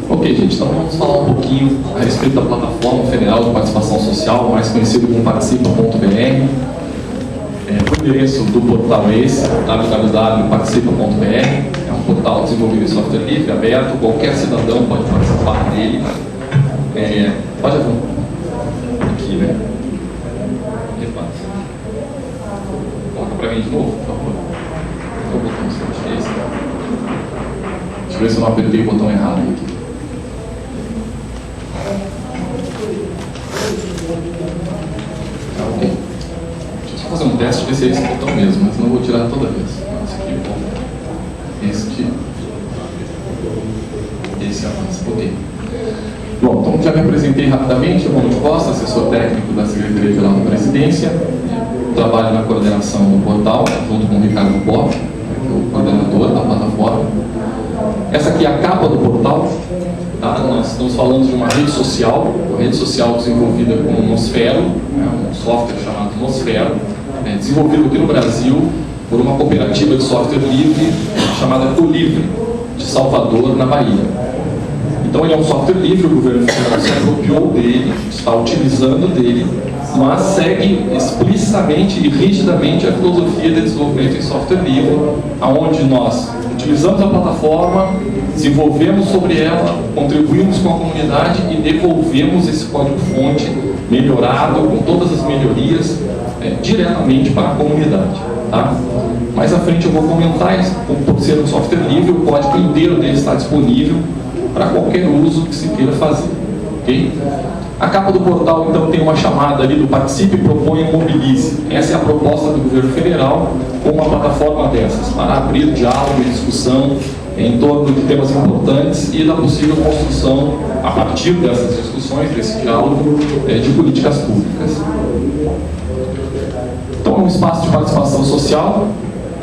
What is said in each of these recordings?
Ok, gente, então vamos falar um pouquinho a respeito da Plataforma Federal de Participação Social, mais conhecido como participa.br. O endereço do portal é esse, www.participa.br. É um portal desenvolvido em software livre, aberto, qualquer cidadão pode participar dele. Pode haver aqui, né? Coloca para mim de novo, por favor. Qual botão você fez? Deixa eu ver se eu não apertei o botão errado aqui. Ok. Deixa eu só fazer um teste, ver se é esse botão mesmo, mas não vou tirar toda vez. Esse aqui, esse avança. Ok. Bom, então já me apresentei rapidamente. Ronald Costa, assessor técnico da Secretaria-Geral da Presidência. Trabalho na coordenação do portal, junto com o Ricardo Boff, que é o coordenador da plataforma. Essa aqui é a capa do portal. Tá? Nós estamos falando de uma rede social desenvolvida com o Nosfero, um software chamado Nosfero, desenvolvido aqui no Brasil por uma cooperativa de software livre chamada Colivre, de Salvador, na Bahia. Então ele é um software livre, o governo federal se apropriou dele, está utilizando dele, mas segue explicitamente e rigidamente a filosofia de desenvolvimento em software livre, onde nós utilizamos a plataforma, desenvolvemos sobre ela, contribuímos com a comunidade e devolvemos esse código-fonte melhorado, com todas as melhorias, diretamente para a comunidade. Tá? Mais à frente eu vou comentar, por ser um software livre, o código inteiro dele está disponível para qualquer uso que se queira fazer. Okay? A capa do portal, então, tem uma chamada ali do Participe, Proponha e Mobilize. Essa é a proposta do governo federal com uma plataforma dessas, para abrir diálogo e discussão em torno de temas importantes e da possível construção, a partir dessas discussões, desse diálogo, de políticas públicas. Então, é um espaço de participação social,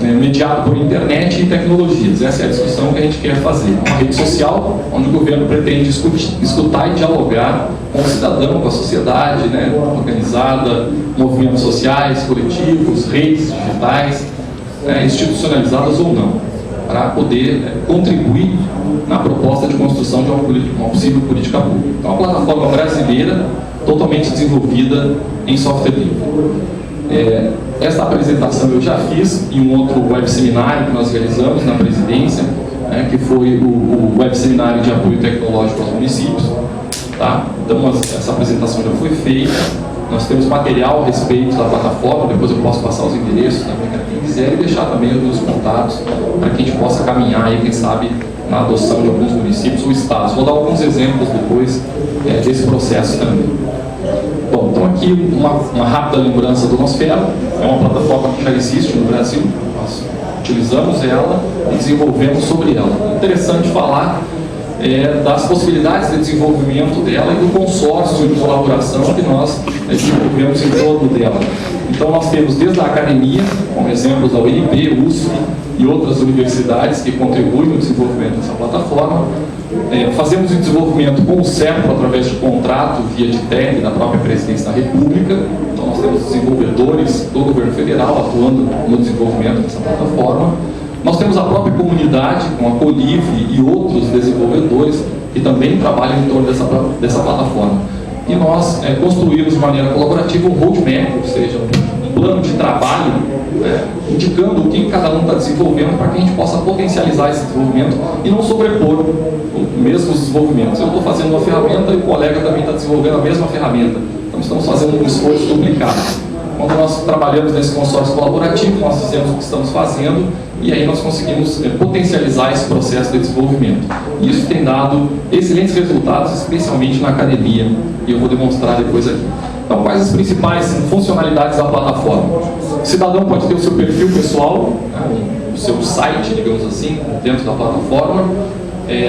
mediado por internet e tecnologias. Essa é a discussão que a gente quer fazer. Uma rede social onde o governo pretende escutar e dialogar com o cidadão, com a sociedade, organizada, movimentos sociais, coletivos, redes digitais, institucionalizadas ou não, para poder contribuir na proposta de construção de uma possível política pública. Então, a plataforma brasileira, totalmente desenvolvida em software livre. Essa apresentação eu já fiz em um outro web seminário que nós realizamos na presidência, que foi o web seminário de apoio tecnológico aos municípios. Tá? Então essa apresentação já foi feita, nós temos material a respeito da plataforma, depois eu posso passar os endereços também para quem quiser e deixar também os meus contatos para que a gente possa caminhar aí, quem sabe, na adoção de alguns municípios ou estados. Vou dar alguns exemplos depois desse processo também. Bom, então aqui uma rápida lembrança do Nosfero. É uma plataforma que já existe no Brasil, nós utilizamos ela e desenvolvemos sobre ela. Interessante falar das possibilidades de desenvolvimento dela e do consórcio de colaboração que nós desenvolvemos em torno dela. Então nós temos desde a academia, como exemplos da UNB, USP e outras universidades que contribuem no desenvolvimento dessa plataforma. Fazemos o desenvolvimento com o CERPO através de contrato via de TEC da própria Presidência da República. Então nós temos desenvolvedores do governo federal atuando no desenvolvimento dessa plataforma. Nós temos a própria comunidade com a Colivre e outros desenvolvedores que também trabalham em torno dessa plataforma. E nós construímos de maneira colaborativa um roadmap, ou seja, um plano de trabalho, indicando o que cada um está desenvolvendo para que a gente possa potencializar esse desenvolvimento e não sobrepor mesmos desenvolvimentos. Eu estou fazendo uma ferramenta e o colega também está desenvolvendo a mesma ferramenta. Então estamos fazendo um esforço duplicado. Quando nós trabalhamos nesse consórcio colaborativo, nós dizemos o que estamos fazendo e aí nós conseguimos potencializar esse processo de desenvolvimento. E isso tem dado excelentes resultados, especialmente na academia, e eu vou demonstrar depois aqui. Então, quais as principais funcionalidades da plataforma? O cidadão pode ter o seu perfil pessoal, o seu site, digamos assim, dentro da plataforma.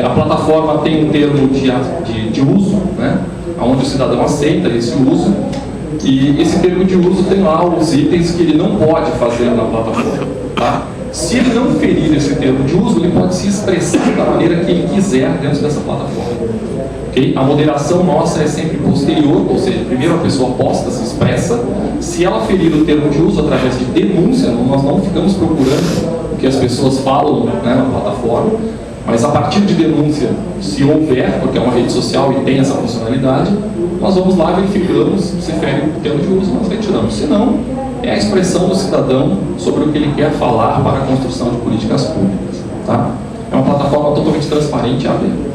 A plataforma tem um termo de uso, onde o cidadão aceita esse uso. E esse termo de uso tem lá os itens que ele não pode fazer na plataforma. Tá? Se ele não ferir esse termo de uso, ele pode se expressar da maneira que ele quiser dentro dessa plataforma. Okay? A moderação nossa é sempre posterior, ou seja, primeiro a pessoa posta, se expressa. Se ela ferir o termo de uso através de denúncia, nós não ficamos procurando o que as pessoas falam na plataforma. Mas a partir de denúncia, se houver, porque é uma rede social e tem essa funcionalidade, nós vamos lá, verificamos se fere o termo de uso, nós retiramos. Se não, é a expressão do cidadão sobre o que ele quer falar para a construção de políticas públicas. Tá? É uma plataforma totalmente transparente e aberta.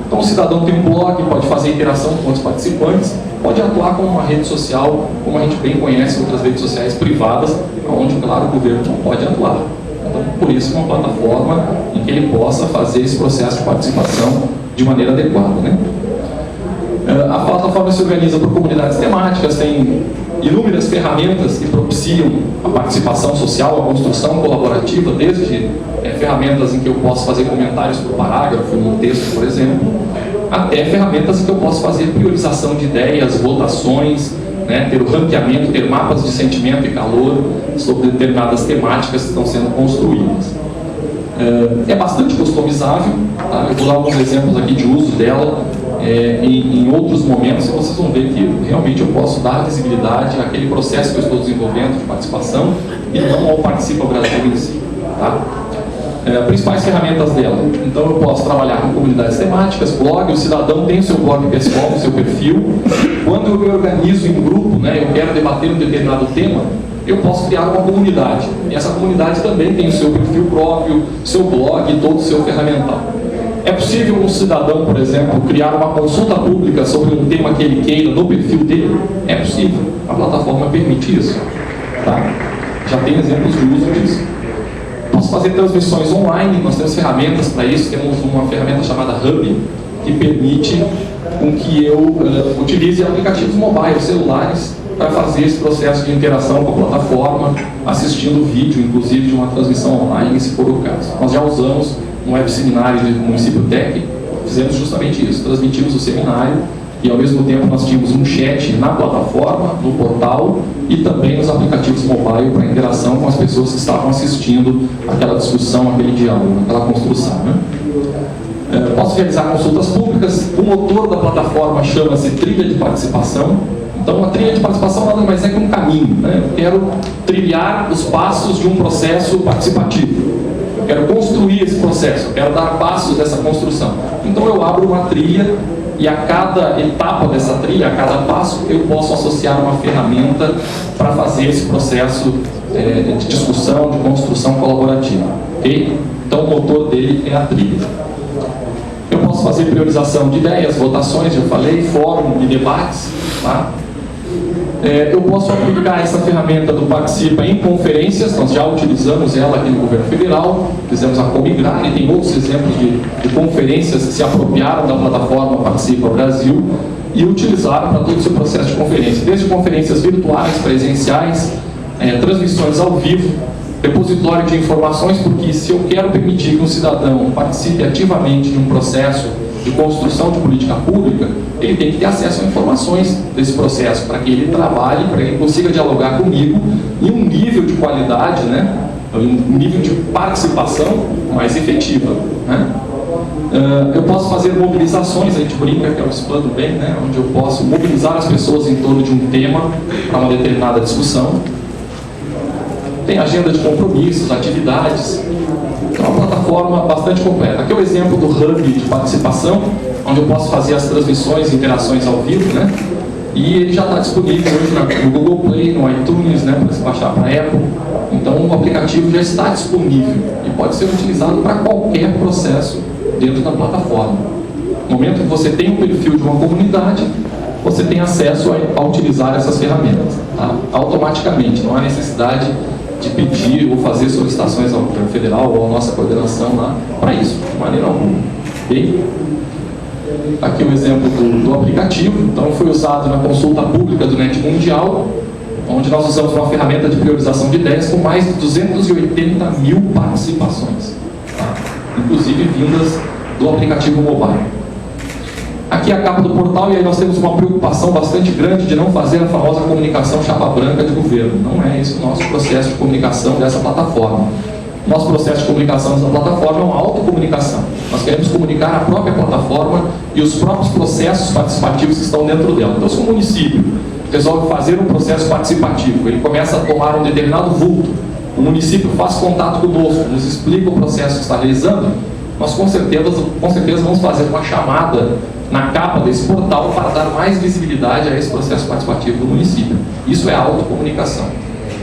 Então o cidadão tem um blog, pode fazer interação com outros participantes, pode atuar como uma rede social, como a gente bem conhece outras redes sociais privadas, onde, claro, o governo não pode atuar. Então, por isso, é uma plataforma em que ele possa fazer esse processo de participação de maneira adequada. Né? A plataforma se organiza por comunidades temáticas, tem inúmeras ferramentas que propiciam a participação social, a construção colaborativa, desde ferramentas em que eu posso fazer comentários por parágrafo, num texto, por exemplo, até ferramentas em que eu posso fazer priorização de ideias, votações, né, ter o ranqueamento, ter mapas de sentimento e calor sobre determinadas temáticas que estão sendo construídas. É bastante customizável, tá? Eu vou dar alguns exemplos aqui de uso dela em outros momentos, e vocês vão ver que realmente eu posso dar visibilidade àquele processo que eu estou desenvolvendo de participação e não ao Participa Brasil em si. Tá? Principais ferramentas dela. Então eu posso trabalhar com comunidades temáticas, blog, o cidadão tem o seu blog pessoal, o seu perfil. Quando eu me organizo em grupo, né, eu quero debater um determinado tema, eu posso criar uma comunidade. E essa comunidade também tem o seu perfil próprio, seu blog, todo o seu ferramental. É possível um cidadão, por exemplo, criar uma consulta pública sobre um tema que ele queira no perfil dele? É possível. A plataforma permite isso. Tá? Já tem exemplos de uso disso. Posso fazer transmissões online, nós temos ferramentas para isso, temos uma ferramenta chamada Hub, que permite com que eu utilize aplicativos mobile, celulares, para fazer esse processo de interação com a plataforma, assistindo vídeo, inclusive, de uma transmissão online, se for o caso. Nós já usamos no web seminário do Município Tech, fizemos justamente isso, transmitimos o seminário, e ao mesmo tempo nós tínhamos um chat na plataforma, no portal e também nos aplicativos mobile para interação com as pessoas que estavam assistindo aquela discussão, aquele diálogo, aquela construção. Né? Posso realizar consultas públicas, o motor da plataforma chama-se trilha de participação. Então a trilha de participação nada mais é que um caminho. Né? Eu quero trilhar os passos de um processo participativo. Eu quero construir esse processo, eu quero dar passos dessa construção. Então eu abro uma trilha e a cada etapa dessa trilha, a cada passo, eu posso associar uma ferramenta para fazer esse processo de discussão, de construção colaborativa. Okay? Então o motor dele é a trilha. Eu posso fazer priorização de ideias, votações, já falei, fórum e debates. Tá? Eu posso aplicar essa ferramenta do Participa em conferências, nós já utilizamos ela aqui no Governo Federal, fizemos a Comigrar e tem outros exemplos de conferências que se apropriaram da plataforma Participa Brasil e utilizaram para todo o seu processo de conferência, desde conferências virtuais, presenciais, transmissões ao vivo, repositório de informações, porque se eu quero permitir que um cidadão participe ativamente de um processo de construção de política pública, ele tem que ter acesso a informações desse processo, para que ele trabalhe, para que ele consiga dialogar comigo em um nível de qualidade, né, um nível de participação mais efetiva. Né? Eu posso fazer mobilizações, a gente brinca que é o spam do bem, né, onde eu posso mobilizar as pessoas em torno de um tema para uma determinada discussão. Tem agenda de compromissos, atividades. Então, é uma plataforma bastante completa. Aqui é o exemplo do Hub de participação, onde eu posso fazer as transmissões e interações ao vivo, né? E ele já está disponível hoje no Google Play, no iTunes, né? Para se baixar para a Apple. Então, o aplicativo já está disponível e pode ser utilizado para qualquer processo dentro da plataforma. No momento que você tem um perfil de uma comunidade, você tem acesso a utilizar essas ferramentas, tá? Automaticamente, não há necessidade de pedir ou fazer solicitações ao governo federal ou à nossa coordenação lá para isso, de maneira alguma. Okay? Aqui um exemplo do aplicativo. Então foi usado na consulta pública do NET Mundial, onde nós usamos uma ferramenta de priorização de ideias com mais de 280 mil participações, tá? Inclusive vindas do aplicativo mobile. Aqui é a capa do portal, e aí nós temos uma preocupação bastante grande de não fazer a famosa comunicação chapa branca de governo. Não é esse o nosso processo de comunicação dessa plataforma. Nosso processo de comunicação dessa plataforma é uma autocomunicação. Nós queremos comunicar a própria plataforma e os próprios processos participativos que estão dentro dela. Então, se o município resolve fazer um processo participativo, ele começa a tomar um determinado vulto, o município faz contato conosco, nos explica o processo que está realizando, nós com certeza vamos fazer uma chamada na capa desse portal para dar mais visibilidade a esse processo participativo do município. Isso é autocomunicação.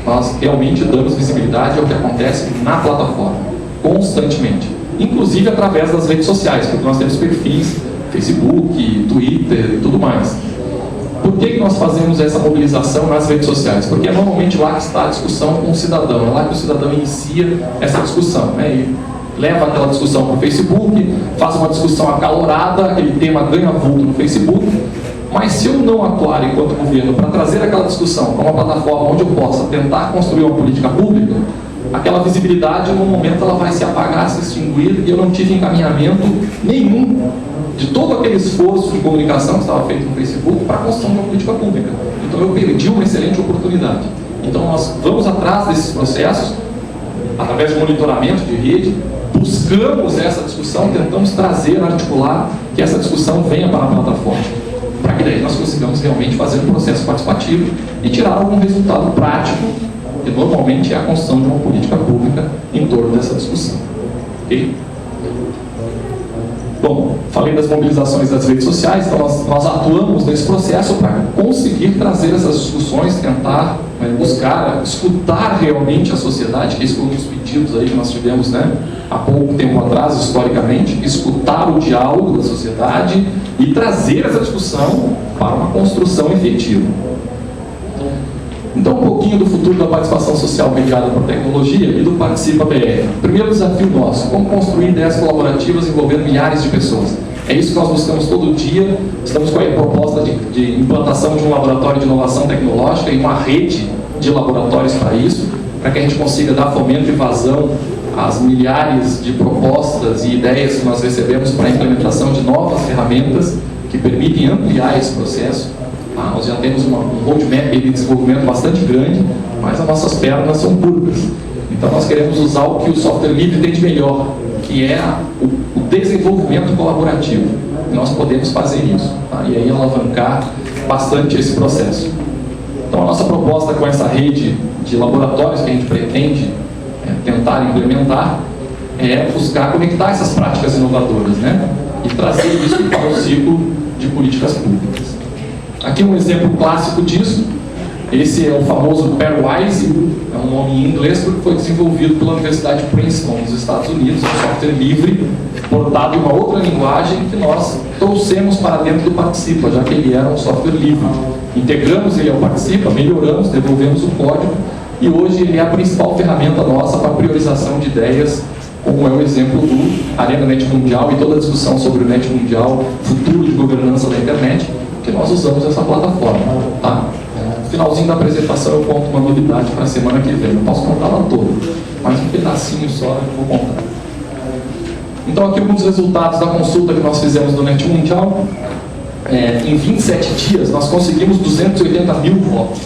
Nós realmente damos visibilidade ao que acontece na plataforma, constantemente. Inclusive através das redes sociais, porque nós temos perfis, Facebook, Twitter e tudo mais. Por que nós fazemos essa mobilização nas redes sociais? Porque é normalmente lá que está a discussão com o cidadão, é lá que o cidadão inicia essa discussão, né? E leva aquela discussão para o Facebook, faz uma discussão acalorada, aquele tema ganha vulto no Facebook, mas se eu não atuar enquanto governo para trazer aquela discussão para uma plataforma onde eu possa tentar construir uma política pública, aquela visibilidade, no momento, ela vai se apagar, se extinguir, e eu não tive encaminhamento nenhum de todo aquele esforço de comunicação que estava feito no Facebook para a construção de uma política pública. Então eu perdi uma excelente oportunidade. Então nós vamos atrás desses processos, através de monitoramento de rede, buscamos essa discussão, tentamos trazer, articular, que essa discussão venha para a plataforma, para que daí nós consigamos realmente fazer um processo participativo e tirar algum resultado prático, que normalmente é a construção de uma política pública em torno dessa discussão. Ok? Bom, falei das mobilizações das redes sociais, então nós atuamos nesse processo para conseguir trazer essas discussões, tentar buscar, escutar realmente a sociedade, que esse foi um dos pedidos aí que nós tivemos, né, há pouco tempo atrás, historicamente, escutar o diálogo da sociedade e trazer essa discussão para uma construção efetiva. Então, um pouquinho do futuro da participação social mediada por tecnologia e do Participa BR. Primeiro desafio nosso, como construir ideias colaborativas envolvendo milhares de pessoas. É isso que nós buscamos todo dia. Estamos com a proposta de implantação de um laboratório de inovação tecnológica e uma rede de laboratórios para isso, para que a gente consiga dar fomento e vazão às milhares de propostas e ideias que nós recebemos para a implementação de novas ferramentas que permitem ampliar esse processo. Nós já temos um roadmap de desenvolvimento bastante grande, mas as nossas pernas são curtas. Então nós queremos usar o que o software livre tem de melhor, que é o desenvolvimento colaborativo. E nós podemos fazer isso, e aí alavancar bastante esse processo. Então a nossa proposta com essa rede de laboratórios que a gente pretende tentar implementar é buscar conectar essas práticas inovadoras, né? E trazer isso para o ciclo de políticas públicas. Aqui um exemplo clássico disso, esse é o famoso Pairwise, é um nome em inglês porque foi desenvolvido pela Universidade de Princeton, nos Estados Unidos, é um software livre, portado em uma outra linguagem que nós trouxemos para dentro do Participa, já que ele era um software livre. Integramos ele ao Participa, melhoramos, devolvemos o código, e hoje ele é a principal ferramenta nossa para priorização de ideias, como é o exemplo do Arena Net Mundial e toda a discussão sobre o Net Mundial, futuro de governança da internet, que nós usamos essa plataforma. Tá? No finalzinho da apresentação eu conto uma novidade para a semana que vem. Não posso contar ela toda, mas um pedacinho só eu vou contar. Então aqui alguns resultados da consulta que nós fizemos do Net Mundial. Em 27 dias nós conseguimos 280 mil votos.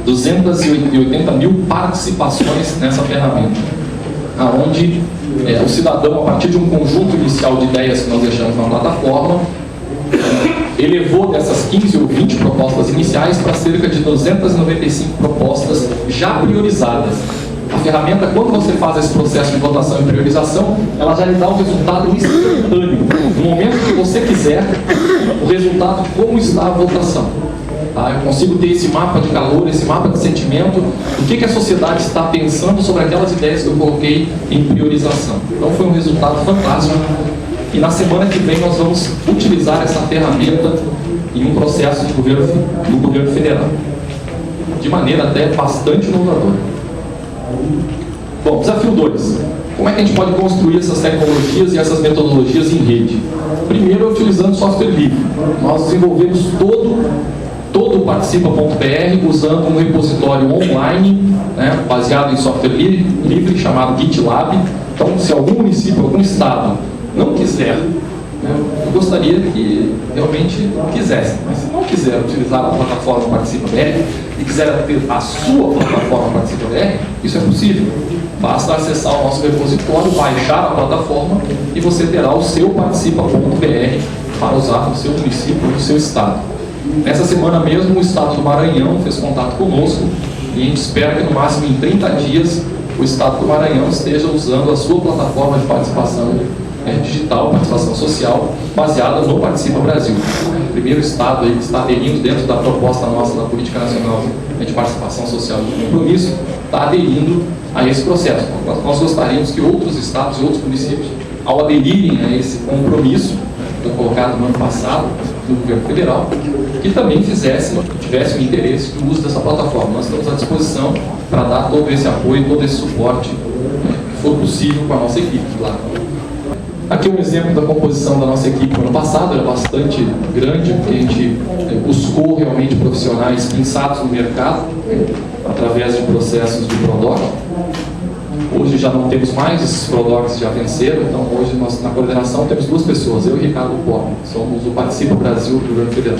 280 mil participações nessa ferramenta, onde o cidadão, a partir de um conjunto inicial de ideias que nós deixamos na plataforma, elevou dessas 15 ou 20 propostas iniciais para cerca de 295 propostas já priorizadas. A ferramenta, quando você faz esse processo de votação e priorização, ela já lhe dá o resultado instantâneo, no momento que você quiser, o resultado de como está a votação. Eu consigo ter esse mapa de calor, esse mapa de sentimento, do que a sociedade está pensando sobre aquelas ideias que eu coloquei em priorização. Então foi um resultado fantástico. E na semana que vem nós vamos utilizar essa ferramenta em um processo do governo federal, de maneira até bastante inovadora. Bom, desafio 2. Como é que a gente pode construir essas tecnologias e essas metodologias em rede? Primeiro, utilizando software livre. Nós desenvolvemos todo o Participa.br usando um repositório online, né, baseado em software livre chamado GitLab. Então, se algum município, algum estado não quiser, eu gostaria que realmente quisesse, mas se não quiser utilizar a plataforma Participa.br e quiser ter a sua plataforma Participa.br, isso é possível. Basta acessar o nosso repositório, baixar a plataforma e você terá o seu Participa.br para usar no seu município, no seu estado. Nessa semana mesmo, o estado do Maranhão fez contato conosco e a gente espera que no máximo em 30 dias o Estado do Maranhão esteja usando a sua plataforma de participação digital, participação social, baseada no Participa Brasil. O primeiro Estado aí que está aderindo dentro da proposta nossa da Política Nacional de Participação Social e de Compromisso, está aderindo a esse processo. Nós gostaríamos que outros estados e outros municípios, ao aderirem a esse compromisso, que foi colocado no ano passado no governo federal, que também tivesse o interesse do uso dessa plataforma. Nós estamos à disposição para dar todo esse apoio, todo esse suporte que for possível com a nossa equipe lá. Aqui é um exemplo da composição da nossa equipe no ano passado, era bastante grande, porque a gente buscou realmente profissionais pensados no mercado, através de processos de PRODOC. Hoje já não temos mais, esses PRODOCs já venceram, então hoje nós na coordenação temos 2 pessoas, eu e Ricardo Pobre, somos o Participa Brasil do Governo Federal.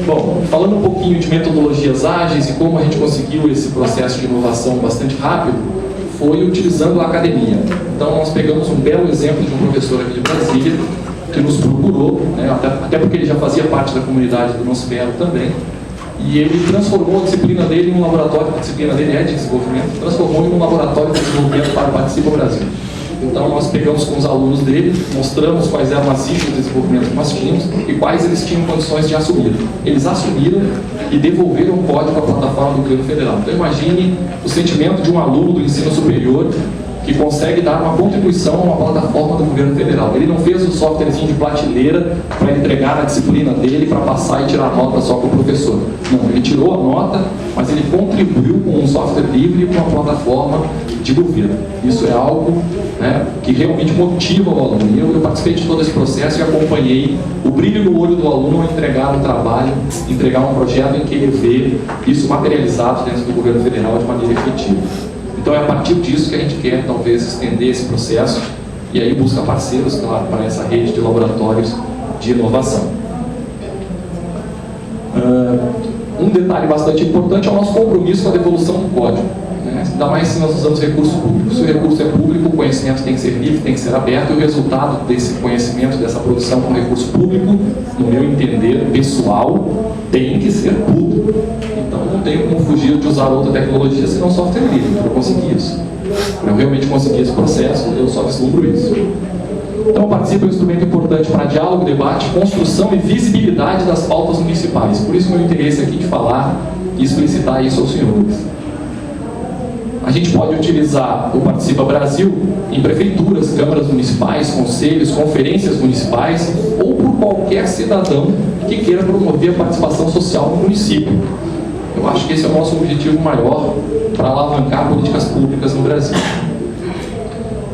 Bom, falando um pouquinho de metodologias ágeis e como a gente conseguiu esse processo de inovação bastante rápido, foi utilizando a academia. Então nós pegamos um belo exemplo de um professor aqui de Brasília, que nos procurou, né, até porque ele já fazia parte da comunidade do Nosfero também, e ele transformou a disciplina dele em um laboratório, a disciplina dele é de desenvolvimento, transformou em um laboratório de desenvolvimento para o Participa Brasil. Então nós pegamos com os alunos dele, mostramos quais eram as nichas de desenvolvimento que nós tínhamos e quais eles tinham condições de assumir. Eles assumiram e devolveram o código à plataforma do governo federal. Então imagine o sentimento de um aluno do ensino superior que consegue dar uma contribuição a uma plataforma do governo federal. Ele não fez o softwarezinho de prateleira para entregar a disciplina dele para passar e tirar nota só para o professor. Não, ele tirou a nota, mas ele contribuiu com um software livre e com uma plataforma de governo. Isso é algo, né, que realmente motiva o aluno. E eu participei de todo esse processo e acompanhei o brilho no olho do aluno ao entregar um trabalho, entregar um projeto em que ele vê isso materializado dentro do governo federal de maneira efetiva. Então é a partir disso que a gente quer, talvez, estender esse processo e aí busca parceiros, claro, para essa rede de laboratórios de inovação. Um detalhe bastante importante é o nosso compromisso com a devolução do código. Né? Ainda mais se nós usamos recursos públicos. Se o recurso é público, o conhecimento tem que ser livre, tem que ser aberto, e o resultado desse conhecimento, dessa produção com recurso público, no meu entender pessoal, tem que ser público. Então não tem como fugir de usar outra tecnologia senão software livre para eu conseguir isso. Para eu realmente conseguir esse processo, eu só vislumbro isso. Então, participa é um instrumento importante para diálogo, debate, construção e visibilidade das pautas municipais. Por isso, meu interesse aqui de falar e explicitar isso aos senhores. A gente pode utilizar o Participa Brasil em prefeituras, câmaras municipais, conselhos, conferências municipais ou por qualquer cidadão que queira promover a participação social no município. Eu acho que esse é o nosso objetivo maior para alavancar políticas públicas no Brasil.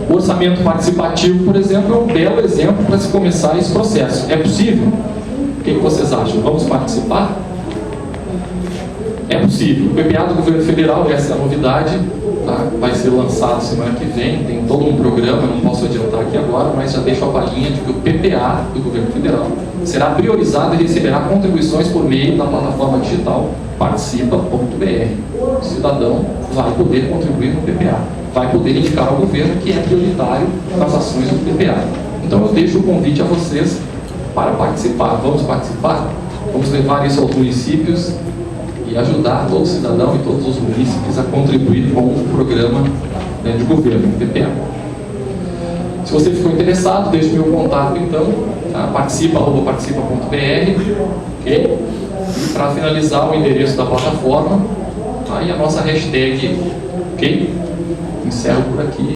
O orçamento participativo, por exemplo, é um belo exemplo para se começar esse processo. É possível? O que vocês acham? Vamos participar? É possível. O PPA do governo federal, essa é a novidade, tá? Vai ser lançado semana que vem, tem todo um programa, não posso adiantar aqui agora, mas já deixo a palhinha de que o PPA do governo federal será priorizado e receberá contribuições por meio da plataforma digital participa.br. O cidadão vai poder contribuir no PPA, vai poder indicar ao governo que é prioritário nas ações do PPA. Então eu deixo o convite a vocês para participar. Vamos participar? Vamos levar isso aos municípios e ajudar todo cidadão e todos os municípios a contribuir com o programa, né, de governo, o PPA. Se você ficou interessado, deixe meu contato então, tá? participa.br, ok? E para finalizar, o endereço da plataforma, tá? E a nossa hashtag, ok? Encerro por aqui.